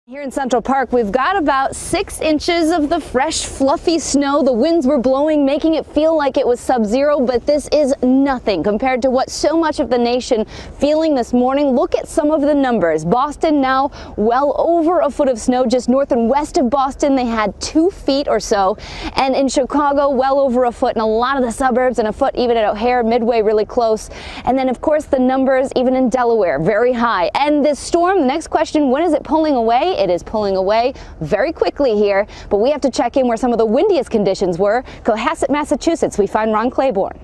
Here in Central Park, we've got about 6 inches of the fresh, fluffy snow. The winds were blowing, making it feel like it was sub-zero, but this is nothing compared to what so much of the nation feeling this morning. Look at some of the numbers. Boston now well over a foot of snow. Just north and west of Boston, they had 2 feet or so. And in Chicago, well over a foot in a lot of the suburbs, and a foot even at O'Hare, Midway really close. And then, of course, the numbers even in Delaware, very high. And this storm, the next question, when is it pulling away? It is pulling away very quickly here, but we have to check in where some of the windiest conditions were. Cohasset, Massachusetts, we find Ron Claiborne.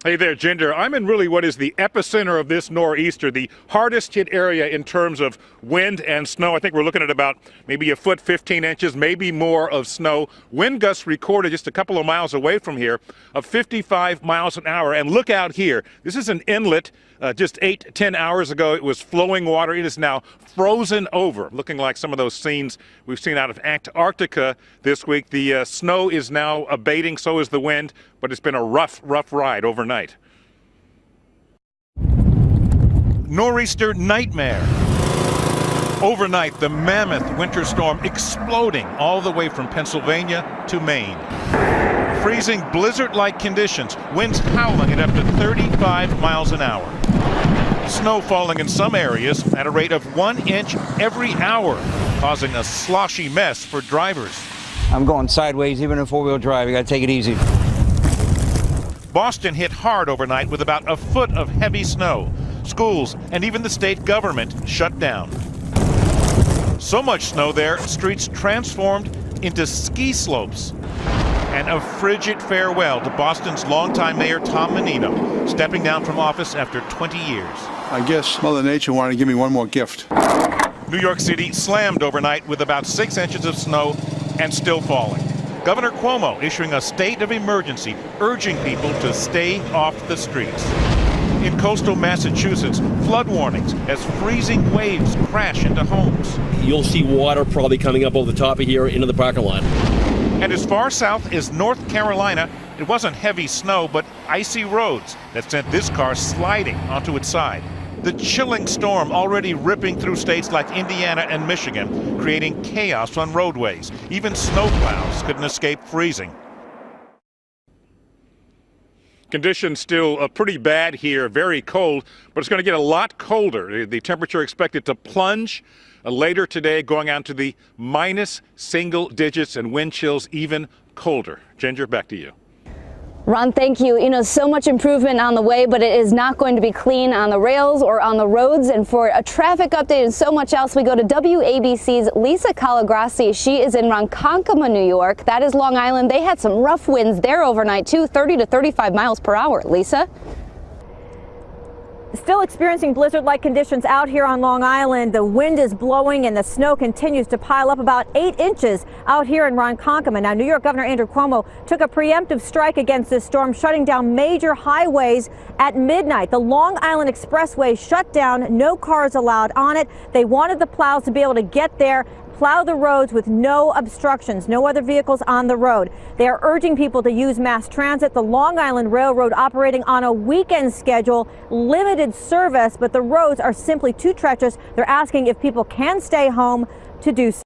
Hey there, Ginger. I'm in really what is the epicenter of this nor'easter, the hardest hit area in terms of wind and snow. I think we're looking at about maybe a foot, 15 inches, maybe more of snow. Wind gusts recorded just a couple of miles away from here of 55 miles an hour. And look out here. This is an inlet. Just 8-10 hours ago, it was flowing water. It is now frozen over, looking like some of those scenes we've seen out of Antarctica this week. The snow is now abating, so is the wind, but it's been a rough ride overnight. Nor'easter nightmare. Overnight, the mammoth winter storm exploding all the way from Pennsylvania to Maine. Freezing blizzard-like conditions, winds howling at up to 35 miles an hour. Snow falling in some areas at a rate of 1 inch every hour, causing a sloshy mess for drivers. I'm going sideways even in four-wheel drive. You got to take it easy. Boston hit hard overnight with about a foot of heavy snow. Schools and even the state government shut down. So much snow there, streets transformed into ski slopes. And a frigid farewell to Boston's longtime mayor Tom Menino, stepping down from office after 20 years. I guess Mother Nature wanted to give me one more gift. New York City slammed overnight with about 6 inches of snow and still falling. Governor Cuomo issuing a state of emergency, urging people to stay off the streets. In coastal Massachusetts, flood warnings as freezing waves crash into homes. You'll see water probably coming up over the top of here into the parking lot. And as far south as North Carolina, it wasn't heavy snow, but icy roads that sent this car sliding onto its side. The chilling storm already ripping through states like Indiana and Michigan, creating chaos on roadways. Even snowplows couldn't escape freezing. Conditions still pretty bad here, very cold, but it's going to get a lot colder. The temperature expected to plunge later today, going out to the minus single digits, and wind chills even colder. Ginger, back to you. Ron, thank you. You know, so much improvement on the way, but it is not going to be clean on the rails or on the roads. And for a traffic update and so much else, we go to WABC's Lisa Calagrassi. She is in Ronkonkoma, New York. That is Long Island. They had some rough winds there overnight, too, 30 to 35 miles per hour. Lisa? Still experiencing blizzard-like conditions out here on Long Island. The wind is blowing and the snow continues to pile up, about 8 inches out here in Ronkonkoma. Now, New York Governor Andrew Cuomo took a preemptive strike against this storm, shutting down major highways at midnight. The Long Island Expressway shut down, no cars allowed on it. They wanted the plows to be able to get there, plow the roads with no obstructions, no other vehicles on the road. They are urging people to use mass transit. The Long Island Railroad operating on a weekend schedule, limited service, but the roads are simply too treacherous. They're asking if people can stay home to do so.